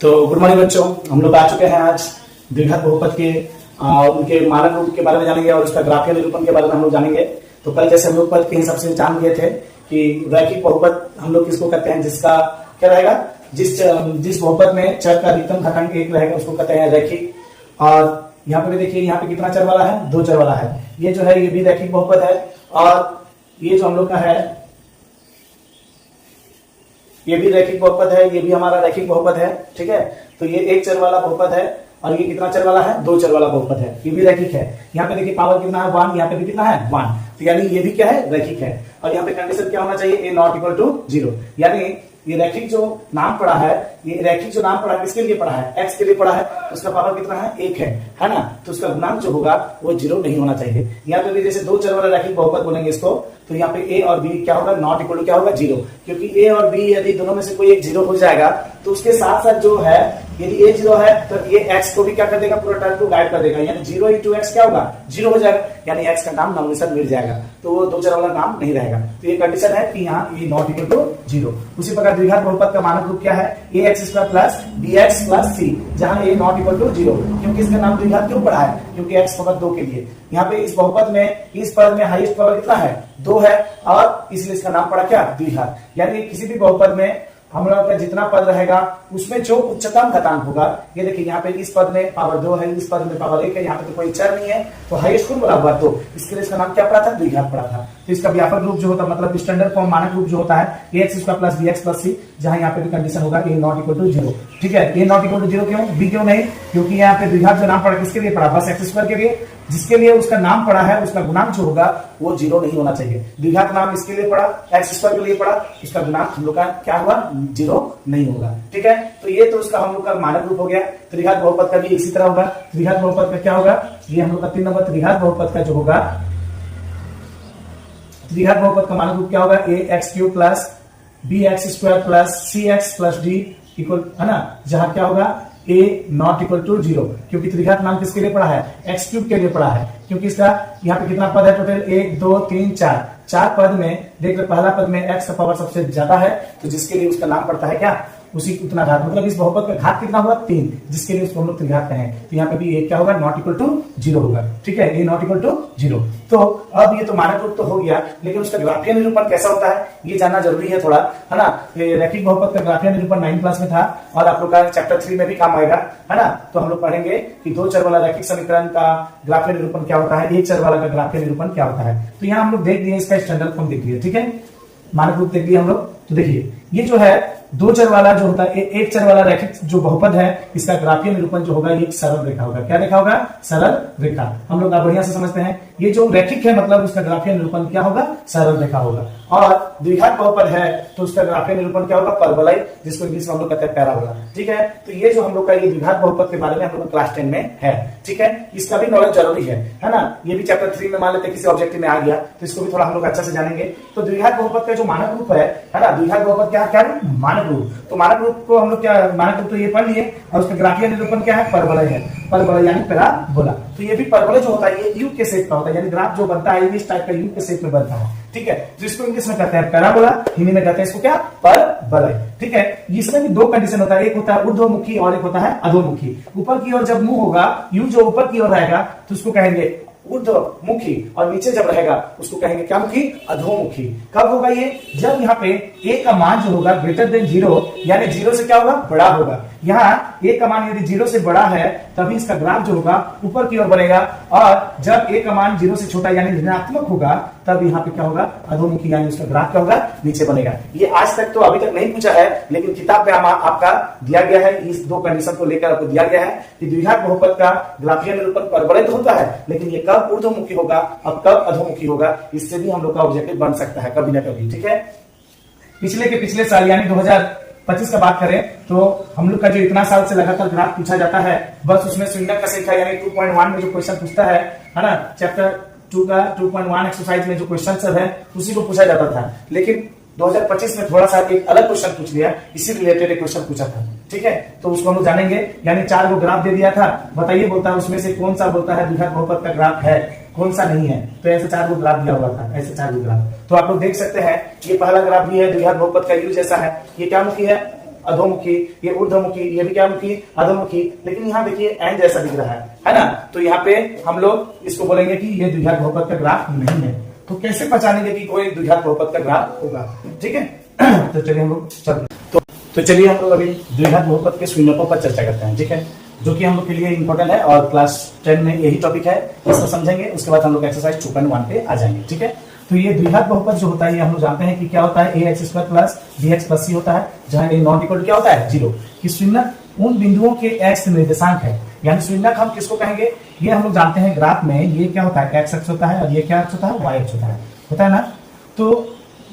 तो good morning बच्चों, हम लोग आ चुके हैं आज द्विघात बहुपद के उनके मानक रूप के बारे में जानेंगे और उसका ग्राफीय निरूपण के बारे में हम लोग जानेंगे। तो कल जैसे हम लोग पद के हिसाब से जान गए थे कि रैखिक बहुपद हम लोग किसको कहते हैं, जिसका क्या रहेगा, जिस बहुपद में चर का अधिकतम घातांक 1 रहेगा उसको कहते हैं रैखिक। और यहाँ पे देखिए, यहाँ पे कितना चर वाला है, 2 चर वाला है। ये जो है ये भी रैखिक बहुपद है और ये जो हम लोग का है ये भी रैखिक बहुपद है, ये भी हमारा रैखिक बहुपद है। ठीक है, तो ये 1 चर वाला बहुपद है और ये कितना चर वाला है, 2 चर वाला बहुपद है, ये भी रैखिक है। यहाँ पे देखिए पावर कितना है 1, यहाँ पे भी कितना है 1, तो यानी ये भी क्या है, रैखिक है। और यहाँ पे कंडीशन क्या होना चाहिए, a नॉट इक्वल टू 0, यानी ये रैखिक जो नाम पड़ा है, ये रैखिक जो नाम पड़ा किसके लिए पड़ा है, x के लिए पड़ा है, उसका पावर कितना है 1 है ना, तो उसका गुणांक जो होगा वो 0 नहीं होना चाहिए। यहाँ पे भी जैसे 2 चर वाला रैखिक बहुपद बोलेंगे इसको, तो यहाँ पे a और b क्या होगा, नॉट इक्वल टू क्या होगा 0, क्योंकि a और b यदि दोनों में से कोई एक 0 हो जाएगा तो उसके साथ साथ जो है यदि a 0 है तो ये x को भी क्या कर देगा, पूरा टर्म को गाइड कर देगा, यानी 0 into x क्या होगा 0 हो जाएगा, यानी x का नाम नॉमिनेशन मिल जाएगा, तो वो 2 चर वाला नाम नहीं रहेगा। तो ये कंडीशन है कि यहाँ a नॉट इक्वल टू 0। उसी प्रकार द्विघात बहुपद का मानक रूप क्या है, ax square plus bx plus c, जहाँ a नॉट इक्वल टू 0, क्योंकि इसका नाम द्विघात क्यों पड़ा है, क्योंकि x पावर 2 के लिए। यहाँ पे इस बहुपद में इस पद में हाईएस्ट पावर कितना है, 2 है, और इसलिए इसका नाम पड़ा क्या, द्विघात। यानी किसी भी बहुपद में हम लोग का जितना पद रहेगा उसमें जो उच्चतम घातांक होगा, ये देखिए यहाँ पे इस पद में पावर 2 है, इस पद में पावर 1 है, यहाँ पे तो कोई चर नहीं है, तो हाईएस्ट कौन बोला हुआ, तो इसके लिए इसका नाम क्या पड़ा था, द्विघात पड़ा था। तो इसका व्यापक रूप जो होता है, मतलब स्टैंडर्ड फॉर्म मानक रूप जो होता है ax square plus bx plus c, जहां यहाँ पे भी कंडीशन होगा a नॉट इक्वल टू 0। ठीक है, a नॉट इक्वल टू 0 क्यों, b क्यों नहीं, क्योंकि यहाँ पे द्विघात जो नाम पड़ा किसके लिए पड़ा, बस x स्क्वायर के लिए, जिसके लिए उसका नाम पड़ा है उसका गुणांक जो होगा वो 0 नहीं होना चाहिए। द्विघात नाम इसके लिए पड़ा, x स्क्वायर के लिए पड़ा, उसका गुणांक हम लोग का क्या हुआ, 0 नहीं होगा। ठीक है, तो ये तो उसका हम लोग का मानक रूप हो गया। त्रिघात बहुपद का भी इसी तरह होगा। त्रिघात बहुपद का क्या होगा, ये हम लोग का 3 नंबर त्रिघात बहुपद का जो होगा, त्रिघात बहुपद का मानक रूप क्या होगा, ax cube plus bx square plus cx plus d equal, है ना, जहां क्या होगा a नॉट इक्वल टू 0, क्योंकि त्रिघात नाम किसके लिए पड़ा है, x क्यूब के लिए पड़ा है, क्योंकि इसका यहाँ पे कितना पद है टोटल, 1 2 3 4 पद में देख रहे, पहला पद में x का पावर सबसे ज्यादा है, तो जिसके लिए उसका नाम पड़ता है क्या, उसी उतना घात, मतलब इस बहुपद का घात कितना हुआ 3, जिसके लिए उसको हम लोग त्रिघात कहें। तो यहाँ पे भी a क्या होगा, नॉट इक्वल टू 0 होगा। ठीक है, a नॉट इक्वल टू 0। तो अब ये तो मानक रूप तो हो गया, लेकिन उसका ग्राफीय निरूपण कैसा होता है ये जानना जरूरी है थोड़ा, है ना। रैखिक बहुपद का ग्राफीय निरूपण 9 क्लास में था और आप लोग का चैप्टर 3 में भी काम आएगा, है ना। तो हम लोग पढ़ेंगे कि 2 चर वाला रैखिक समीकरण का ग्राफीय निरूपण क्या होता है, 1 चर वाला का ग्राफीय निरूपण क्या होता है। तो यहाँ हम लोग देख लिए, इसका स्टैंडर्ड फॉर्म देख लिए, ठीक है, मानक रूप देख लिए हम लोग। तो देखिए ये जो है 2 चर वाला जो होता है, 1 चर वाला रैखिक जो बहुपद है, इसका ग्राफीय निरूपण जो होगा ये एक सरल रेखा होगा। क्या रेखा होगा, सरल रेखा। हम लोग बढ़िया से समझते हैं, ये जो रैखिक है मतलब उसका ग्राफीय निरूपण क्या होगा, सरल रेखा होगा। और द्विघात बहुपद है तो उसका ग्राफीय निरूपण क्या होगा, परवलय, जिसको इंग्लिश में हम लोग कहते हैं पैराबोला। ठीक है, तो ये जो हम लोग का ये द्विघात बहुपद के बारे में हम लोग क्लास 10 में है। ठीक है, इसका भी नॉलेज जरूरी है ना। ये भी चैप्टर 3 में मान लेते किसी ऑब्जेक्टिव में आ गया तो इसको भी थोड़ा हम लोग अच्छा से जानेंगे। तो द्विघात बहुपद का जो मानक रूप है ना, द्विघात बहुपद क्या क्या है, मानक रूप। तो मानक रूप को हम लोग क्या, मानक रूप तो ये पढ़ लिए, और उसका ग्राफीय निरूपण क्या है, परवलय है, परवलय यानी पैराबोला। तो ये भी परवलय जो होता है ये यू के शेप का होता है, यानी ग्राफ जो बनता है इस टाइप का यू के शेप में बनता है। ठीक है, तो इसको इंग्लिश में कहते हैं पैराबोला, हिंदी में कहते हैं इसको क्या, परवलय। ठीक है, इसमें भी 2 कंडीशन होता है, एक होता है ऊर्ध्वमुखी और एक होता है अधोमुखी। ऊपर की ओर जब मुंह होगा, यू जो ऊपर की ओर रहेगा तो उसको कहेंगे ऊर्ध्वमुखी, और नीचे जब रहेगा उसको कहेंगे क्या मुखी, अधोमुखी। कब होगा ये, जब यहाँ पे a का मान जो होगा ग्रेटर देन 0, यानी 0 से क्या होगा, बड़ा होगा। यहाँ a का मान यदि 0 से बड़ा है तभी इसका ग्राफ जो होगा ऊपर की ओर बढ़ेगा, और जब a का मान 0 से छोटा यानी ऋणात्मक होगा तब यहाँ पे क्या होगा, अधोमुखी, यानी उसका ग्राफ क्या होगा, नीचे बनेगा। ये आज तक तो अभी तक नहीं पूछा है, लेकिन किताब में आपका दिया गया है, इस 2 कंडीशन को लेकर आपको दिया गया है कि द्विघात बहुपद का ग्राफीय निरूपण परवलय तो होता है, लेकिन ये कब ऊर्ध्वमुखी होगा और कब अधोमुखी होगा, इससे भी हम लोग का ऑब्जेक्टिव बन सकता है कभी ना कभी। ठीक है, पिछले साल यानी 2025 का बात करें तो हम लोग का जो इतना साल से लगातार ग्राफ पूछा जाता है, बस उसमें शून्य का संख्या यानी 2.1 में जो क्वेश्चन पूछता है ना, चैप्टर 2 का 2.1 एक्सरसाइज में जो क्वेश्चन सब है उसी को पूछा जाता था। लेकिन 2025 में थोड़ा सा एक अलग क्वेश्चन पूछ लिया, इसी रिलेटेड एक क्वेश्चन पूछा था। ठीक है, तो उसको हम लोग जानेंगे। यानी 4 गो ग्राफ दे दिया था, बताइए बोलता है उसमें से कौन सा बोलता है द्विघात बहुपद का ग्राफ है, कौन सा नहीं है। तो ऐसे 4 गो ग्राफ दिया हुआ था, ऐसे 4 गो ग्राफ। तो आप लोग देख सकते हैं ये पहला ग्राफ भी है द्विघात बहुपद का, यू जैसा है। ये क्या मुखी है, अधोमुखी, ये ऊर्ध्वमुखी, ये भी क्या मुखी, अधोमुखी। लेकिन यहाँ देखिए एन जैसा दिख रहा है ना, तो यहाँ पे हम लोग इसको बोलेंगे कि ये द्विघात बहुपद का ग्राफ नहीं है। तो कैसे पहचानेंगे कि कोई द्विघात बहुपद का ग्राफ होगा, ठीक है। तो चलिए हम लोग तो चलिए हम लोग अभी द्विघात बहुपद के शून्यकों पर चर्चा करते हैं, ठीक है, जो कि हम लोग के लिए इंपॉर्टेंट है और क्लास 10 में यही टॉपिक है, इसको समझेंगे। उसके बाद हम लोग एक्सरसाइज 2.1 पे आ जाएंगे, ठीक है। तो ये द्विघात बहुपद जो होता है ये हम लोग जानते हैं कि क्या होता है, ax square plus bx plus c होता है, जहां a नॉट इक्वल क्या होता है, 0। कि शून्यक उन बिंदुओं के x निर्देशांक है, यानी शून्यक हम किसको कहेंगे, ये हम लोग जानते हैं ग्राफ में ये क्या होता है, x अक्ष होता है और ये क्या अक्ष होता है, y अक्ष होता है ना। तो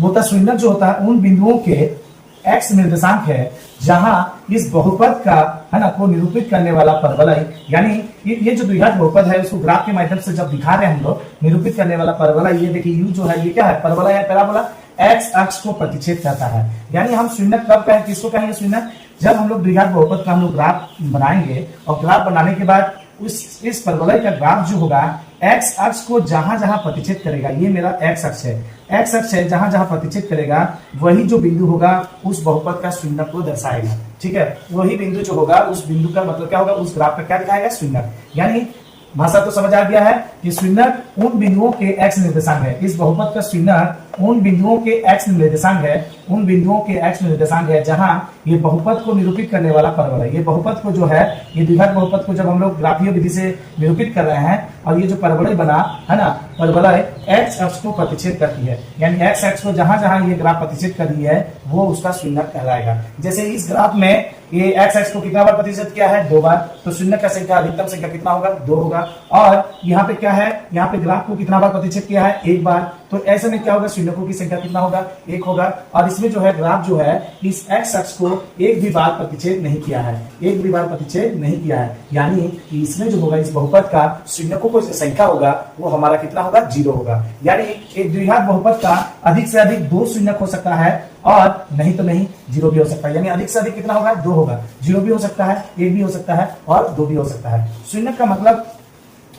बोलता शून्यक जो होता है उन बिंदुओं के x निर्देशांक है जहां इस बहुपद का है ना को निरूपित करने वाला परवलय, यानी ये जो द्विघात बहुपद है उसको ग्राफ के माध्यम से जब दिखा रहे हैं हम लोग, निरूपित करने वाला परवलय, ये देखिए u जो है ये क्या है, परवलय है, पैराबोला x अक्ष को प्रतिच्छेद करता है। यानी हम शून्यक कब कहें, किसको कहेंगे शून्यक, जब हम लोग द्विघात बहुपद का हम लोग ग्राफ बनाएंगे और ग्राफ बनाने के बाद इस परवलय का ग्राफ जो होगा x अक्ष को जहां जहां प्रतिच्छेद करेगा, ये मेरा x अक्ष है, x अक्ष है, जहां जहां प्रतिच्छेद करेगा वही जो बिंदु होगा उस बहुपद का शून्यक को दर्शाएगा, ठीक है। वही बिंदु जो होगा उस बिंदु का मतलब क्या होगा, उस ग्राफ का क्या दिखाएगा, शून्यक। यानी भाषा तो समझ आ गया है कि शून्यक उन बिंदुओं के x निर्देशांक है, इस बहुपद का शून्यक उन बिंदुओं के x निर्देशांक है, उन बिंदुओं के x निर्देशांक है जहां ये बहुपद को निरूपित करने वाला परवलय, ये बहुपद को जो है, ये द्विघात बहुपद को जब हम लोग ग्राफीय विधि से निरूपित कर रहे हैं और ये जो परवलय बना है ना, परवलय x अक्ष को प्रतिच्छेद करती है, यानी x अक्ष को जहां जहां ये ग्राफ प्रतिच्छेद कर रही है वो उसका शून्यक कहलाएगा। जैसे इस ग्राफ में ये x अक्ष को कितना बार प्रतिच्छेद किया है, 2 बार, तो शून्यक का संख्या अधिकतम संख्या कितना होगा, 2 होगा। और यहाँ पे क्या है, यहाँ पे ग्राफ को कितना बार प्रतिच्छेद किया है, 1 बार, तो ऐसे में क्या होगा, शून्यकों की संख्या कितना होगा, 1 होगा। और इसमें जो है ग्राफ जो है इस x अक्ष को एक भी बार प्रतिच्छेद नहीं किया है, एक भी बार प्रतिच्छेद नहीं किया है, यानी कि इसमें जो होगा इस बहुपद का शून्यकों को संख्या होगा वो हमारा कितना होगा, 0 होगा। यानी एक द्विघात बहुपद का अधिक से अधिक 2 शून्यक हो सकता है और नहीं तो नहीं 0 भी हो सकता है, यानी अधिक से अधिक कितना होगा, 2 होगा, 0 भी हो सकता है, 1 भी हो सकता है और 2 भी हो सकता है। शून्यक का मतलब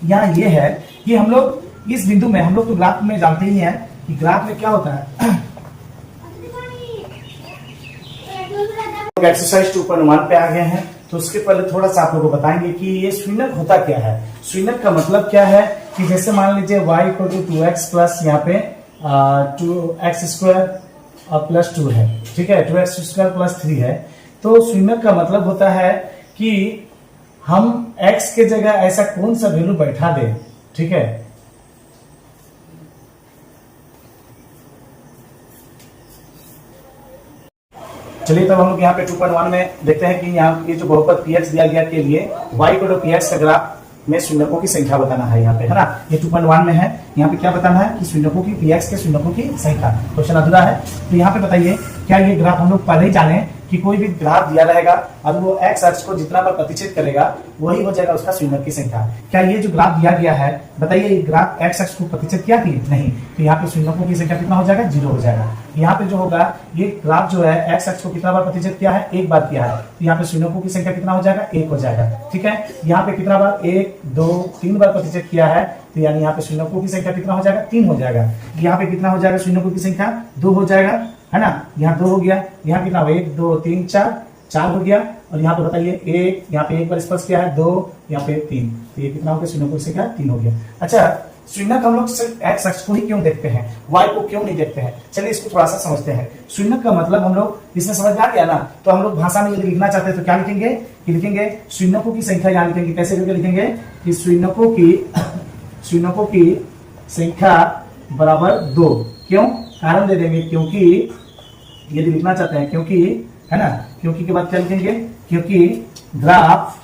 यहाँ ये है कि हम लोग इस बिंदु में, हम लोग तो ग्राफ में जानते ही हैं कि ग्राफ में क्या होता है। एक्सरसाइज 2.1 पे आ गए हैं, तो उसके पहले थोड़ा सा आप लोगों को बताएंगे कि ये शून्यक होता क्या है। शून्यक का मतलब क्या है कि जैसे मान लीजिए y equal to 2x plus यहाँ पे 2x स्क्वायर और प्लस 2 है, ठीक है, 2x स्क्वायर प्लस 3 है। तो शून्यक का मतलब होता है कि हम x के जगह ऐसा कौन सा वैल्यू बैठा दे, ठीक है। चलिए तब हम लोग यहाँ पे 2.1 में देखते हैं कि यहाँ ये जो बहुपद px दिया गया के लिए y को तो px का ग्राफ में शून्यकों की संख्या बताना है यहाँ पे, है ना। ये 2.1 में है, यहाँ पे क्या बताना है कि शून्यकों की px के शून्यकों की संख्या। क्वेश्चन अधूरा है, तो यहाँ पे बताइए क्या ये ग्राफ हम लोग पहले ही जाने कि कोई भी ग्राफ दिया रहेगा और वो x अक्ष को जितना बार प्रतिच्छेद करेगा वही हो जाएगा उसका शून्यक की संख्या। क्या ये जो ग्राफ दिया गया है, बताइए ये ग्राफ x अक्ष को प्रतिच्छेद किया कि नहीं, तो यहाँ पे शून्यकों की संख्या कितना हो जाएगा, 0 हो जाएगा। यहाँ पे जो होगा ये ग्राफ जो है x अक्ष को कितना बार प्रतिच्छेद किया है, 1 बार किया है, तो यहाँ पे शून्यकों की संख्या कितना हो जाएगा, 1 हो जाएगा, ठीक है। यहाँ पे कितना बार, 1 2 3 बार प्रतिच्छेद किया है, तो यानी यहाँ पे शून्यकों की संख्या कितना हो जाएगा, 3 हो जाएगा। यहाँ पे कितना हो जाएगा, शून्यकों की संख्या 2 हो जाएगा, है ना। यहाँ 2 हो गया, यहाँ कितना, 1 2 3 4 हो गया। और यहाँ पे बताइए 1, यहाँ पे 1 बार स्पर्श किया है, 2, यहाँ पे 3, तो ये कितना हो गया, शून्यकों की संख्या 3 हो गया। अच्छा, शून्यक हम लोग सिर्फ x अक्ष को ही क्यों देखते हैं, y को क्यों नहीं देखते हैं, चलिए इसको थोड़ा सा समझते हैं। शून्यक का मतलब हम लोग इसमें समझ आ गया ना, तो हम लोग भाषा में यदि लिखना चाहते हैं तो क्या लिखेंगे, कि लिखेंगे शून्यकों की संख्या, यहाँ लिखेंगे कैसे करके लिखेंगे कि शून्यकों की संख्या बराबर 2। क्यों, कारण दे देंगे, क्योंकि यदि लिखना चाहते हैं, क्योंकि, है ना, क्योंकि के बाद क्या लिखेंगे, क्योंकि ग्राफ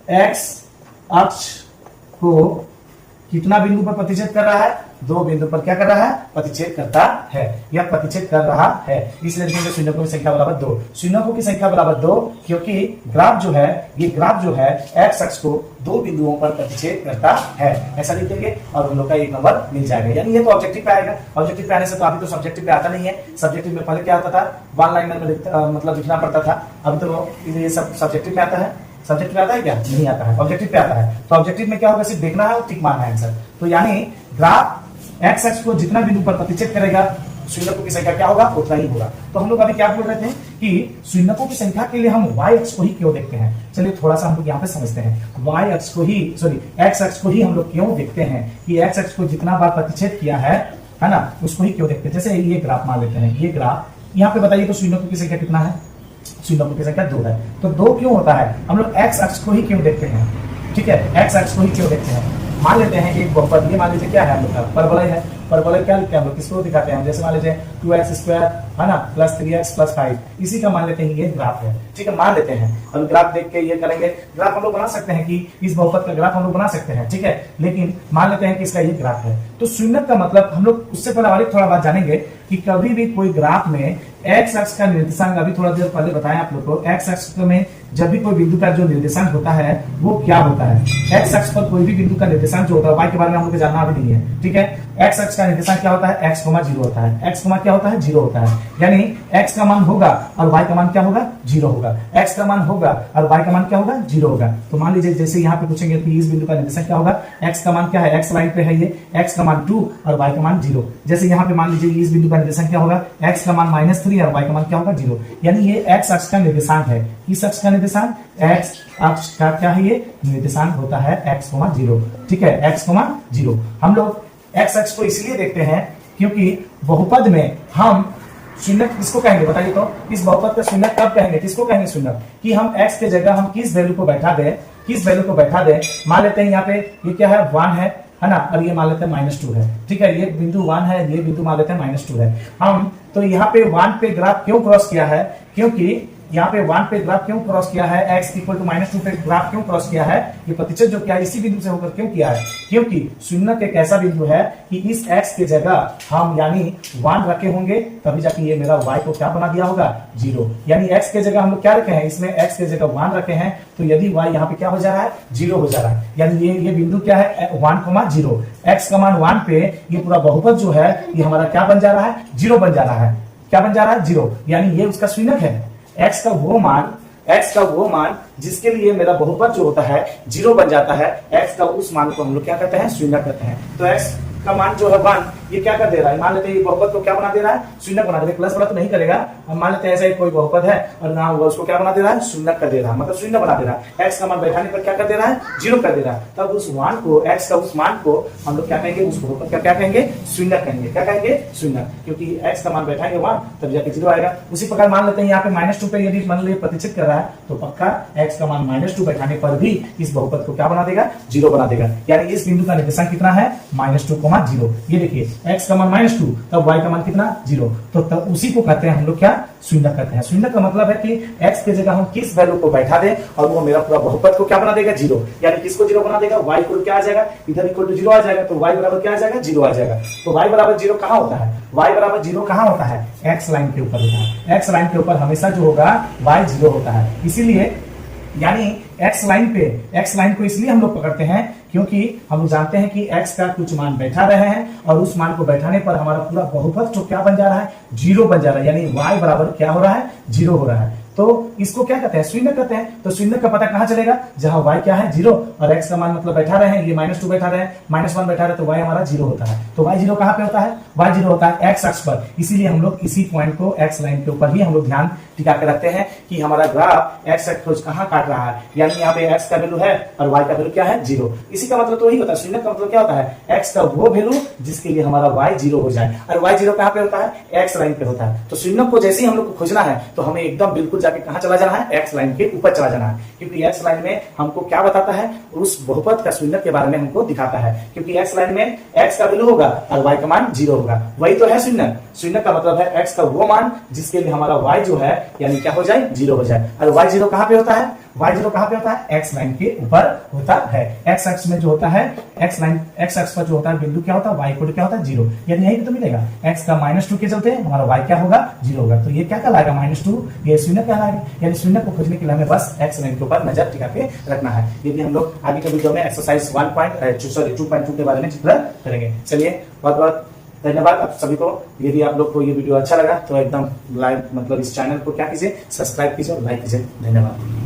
x अक्ष को कितना बिंदु पर प्रतिच्छेद कर रहा है, 2 बिंदु पर क्या कर रहा है, प्रतिच्छेद करता है, या प्रतिच्छेद कर रहा है, इसलिए लिखेंगे शून्यकों की संख्या बराबर 2। शून्यकों की संख्या बराबर 2 क्योंकि ग्राफ जो है, ये ग्राफ जो है x अक्ष को 2 बिंदुओं पर प्रतिच्छेद करता है, ऐसा लिखेंगे और हम लोग का 1 नंबर मिल जाएगा। यानी ये तो ऑब्जेक्टिव पे आएगा, ऑब्जेक्टिव पे आने से तो अभी तो सब्जेक्टिव पे आता नहीं है। सब्जेक्टिव में पहले क्या आता था, 1 लाइनर में मतलब लिखना पड़ता था, अभी तो ये सब सब्जेक्टिव में आता है। सब्जेक्टिव में आता है क्या, नहीं आता है, ऑब्जेक्टिव पे आता है। तो ऑब्जेक्टिव में क्या होगा, सिर्फ देखना है और टिक मारना है आंसर। तो यानी ग्राफ x अक्ष को जितना बिंदु पर प्रतिच्छेद करेगा शून्यकों की संख्या क्या होगा, उतना ही होगा। तो हम लोग अभी क्या बोल रहे थे कि शून्यकों की संख्या के लिए हम y अक्ष को ही क्यों देखते हैं। चलिए थोड़ा सा हम लोग यहाँ पे समझते हैं। y अक्ष को ही x अक्ष को ही हम लोग क्यों देखते हैं कि x अक्ष को जितना बार प्रतिच्छेद किया है ना, उसको ही क्यों देखते हैं। जैसे ये ग्राफ मान लेते हैं, ये ग्राफ यहाँ पे बताइए तो शून्यकों की संख्या कितना है, शून्यकों की संख्या 2 है। तो 2 क्यों होता है, हम लोग x अक्ष को ही क्यों देखते हैं, ठीक है, x अक्ष को ही क्यों देखते हैं। मान लेते हैं एक बहुपद, ये मान लीजिए क्या है हम लोग का, परवलय है। परवलय क्या लिखते हैं हम लोग, किसको दिखाते हैं, जैसे मान लीजिए 2x² है ना प्लस 3x प्लस 5, इसी का मान लेते हैं ये ग्राफ है, ठीक है, मान लेते हैं। अब ग्राफ देख के ये करेंगे, ग्राफ हम लोग बना सकते हैं कि इस बहुपद का ग्राफ हम लोग बना सकते हैं, ठीक है, लेकिन मान लेते हैं कि इसका ये ग्राफ है। तो शून्यक का मतलब हम लोग उससे पहले वाली थोड़ा बात जानेंगे कि कभी भी कोई ग्राफ में x अक्ष का निर्देशांक, अभी थोड़ा देर पहले बताया आप लोग को, x अक्ष में जब भी कोई बिंदु का जो निर्देशांक होता है वो क्या होता है। x अक्ष पर कोई भी बिंदु का निर्देशांक जो होता है, y के बारे में हम लोग जानना भी नहीं है, ठीक है। x अक्ष का निर्देशांक क्या होता है, x, 0 होता है। x, क्या होता है, 0 होता है, यानी x का मान होगा और y का मान क्या होगा, 0 होगा। x का मान होगा और y का मान क्या होगा, 0 होगा। तो मान लीजिए जैसे यहाँ पे पूछेंगे कि इस बिंदु का निर्देशांक क्या होगा, x का मान क्या है, x लाइन पे है ये, x का मान 2 और y का मान 0। जैसे यहाँ पे मान लीजिए इस बिंदु का निर्देशांक क्या होगा, x का मान -3 और y का मान क्या होगा, 0। यानी ये x अक्ष का निर्देशांक है। इस अक्ष का निर्देशांक x अक्ष का क्या है, ये निर्देशांक होता है x, 0, ठीक है, x, 0। हम लोग x अक्ष को इसलिए देखते हैं क्योंकि बहुपद में हम शून्यक किसको कहेंगे बताइए तो, इस बहुपद का शून्यक कब कहेंगे, किसको कहेंगे शून्यक, कि हम x के जगह हम किस वैल्यू को बैठा दें, किस वैल्यू को बैठा दें। मान लेते हैं यहाँ पे ये क्या है, 1 है ना, और ये मान लेते हैं -2 है, ठीक है, ये बिंदु 1 है, ये बिंदु मान लेते हैं -2 है। हम तो यहाँ पे 1 पे ग्राफ क्यों क्रॉस किया है, क्योंकि यहाँ पे 1 पे ग्राफ क्यों क्रॉस किया है, x = -2 पे ग्राफ क्यों क्रॉस किया है, ये प्रतिच्छेद जो किया है इसी बिंदु से होकर क्यों किया है, क्योंकि शून्यक एक ऐसा बिंदु है कि इस x के जगह हम यानी 1 रखे होंगे, तभी जाके ये मेरा y को क्या बना दिया होगा, 0। यानी x के जगह हम लोग क्या रखे हैं, इसमें x के जगह 1 रखे हैं, तो यदि y यहाँ पे क्या हो जा रहा है, 0 हो जा रहा है। यानी ये बिंदु क्या है, 1, 0, x का मान 1 पे ये पूरा बहुपद जो है ये हमारा क्या बन जा रहा है, 0 बन जा रहा है। क्या बन जा रहा है, 0। यानी ये उसका शून्यक है। x का वो मान जिसके लिए मेरा बहुपद जो होता है 0 बन जाता है, x का उस मान को हम लोग क्या कहते हैं, शून्यक कहते हैं। तो x का मान जो है 1, ये क्या कर दे रहा है, मान लेते हैं ये बहुपद को क्या बना दे रहा है, शून्यक बना दे रहा है। प्लस वाला तो नहीं करेगा, हम मान लेते हैं ऐसा ही कोई बहुपद है और ना होगा, उसको क्या बना दे रहा है, शून्यक कर दे रहा है, मतलब शून्य बना दे रहा है। x का मान बैठाने पर क्या कर दे रहा है, 0 कर दे रहा है। तब उस मान को, x का उस मान को हम लोग क्या कहेंगे, उस बहुपद का क्या कहेंगे, शून्यक कहेंगे। क्या कहेंगे, शून्यक, क्योंकि x का मान बैठाएंगे 1 तब जाके 0 आएगा। उसी प्रकार मान लेते हैं यहाँ पे -2 पे यदि मान लीजिए प्रतिच्छेद कर रहा है तो पक्का x का मान -2 बैठाने पर भी इस बहुपद को क्या बना देगा, 0 बना देगा। यानी इस बिंदु का निर्देशांक कितना है, -2, 0। ये देखिए x का मान -2 तब y का मान कितना, 0। तो तब उसी को कहते हैं हम लोग क्या, शून्यक कहते हैं। शून्यक का मतलब है कि x के जगह हम किस वैल्यू को बैठा दें और वो मेरा पूरा बहुपद को क्या बना देगा, 0। यानी किसको 0 बना देगा, y को क्या आ जाएगा, इधर = 0 आ जाएगा, तो y बराबर क्या आ जाएगा, 0 आ जाएगा। तो y बराबर 0 कहाँ होता है, y बराबर 0 कहाँ होता है, x लाइन के ऊपर होता है। x लाइन के ऊपर हमेशा जो होगा y 0 होता है। इसीलिए यानी x लाइन को इसलिए हम लोग पकड़ते हैं क्योंकि हम जानते हैं कि x का कुछ मान बैठा रहे हैं और उस मान को बैठाने पर हमारा पूरा बहुपद जो क्या बन जा रहा है, 0 बन जा रहा है। यानी y बराबर क्या हो रहा है, 0 हो रहा है। तो इसको क्या कहते हैं, शून्यक कहते हैं। तो शून्यक का पता कहां चलेगा, जहां y क्या है, 0 और x का मान मतलब बैठा रहे हैं, ये -2 बैठा रहे हैं, -1 बैठा रहे, तो y हमारा 0 होता है। तो y 0 कहां पे होता है, y 0 होता है x अक्ष पर। इसीलिए हम लोग इसी पॉइंट को x लाइन के ऊपर ही हम लोग ध्यान टिका के रखते हैं कि हमारा ग्राफ x अक्ष कहां काट रहा है। यानी यहाँ पे x का वैल्यू है और y का वैल्यू क्या है, 0। इसी का मतलब तो वही होता है, शून्यक का मतलब क्या होता है, x का वो वैल्यू जिसके लिए हमारा y 0 हो जाए। और y 0 कहां पे होता है, x लाइन पे होता है। तो शून्यक को जैसे ही हम लोग को खोजना है तो हमें एकदम बिल्कुल जाके कहां चला जाना है, x लाइन के ऊपर चला जाना है। क्योंकि x लाइन में हमको क्या बताता है, उस बहुपद का शून्यक के बारे में हमको दिखाता है। क्योंकि x लाइन में x का वैल्यू होगा और y का मान 0 होगा, वही तो है शून्यक। शून्यक का मतलब है x का वो मान जिसके लिए हमारा y जो है यानी क्या हो जाए, 0 हो जाए। और y 0 कहां पे होता है, y 0 कहां पे होता है, x लाइन के ऊपर होता है। x अक्ष में जो होता है, x अक्ष पर जो होता है बिंदु क्या होता है, y को क्या होता है, 0। यानी यही तो मिलेगा, x का -2 के चलते हमारा y क्या होगा, 0 होगा। तो ये क्या कहलाएगा, -2, ये शून्यक कहलाएगा। यानी शून्यक को खोजने के लिए हमें बस x लाइन के ऊपर नजर टिका के रखना है। यदि हम लोग आगे के वीडियो में एक्सरसाइज 2.2 के बारे में चित्र करेंगे। चलिए बहुत बहुत धन्यवाद आप सभी को। यदि आप लोग को ये वीडियो अच्छा लगा तो एकदम लाइक मतलब इस चैनल को क्या कीजिए, सब्सक्राइब कीजिए और लाइक कीजिए। धन्यवाद।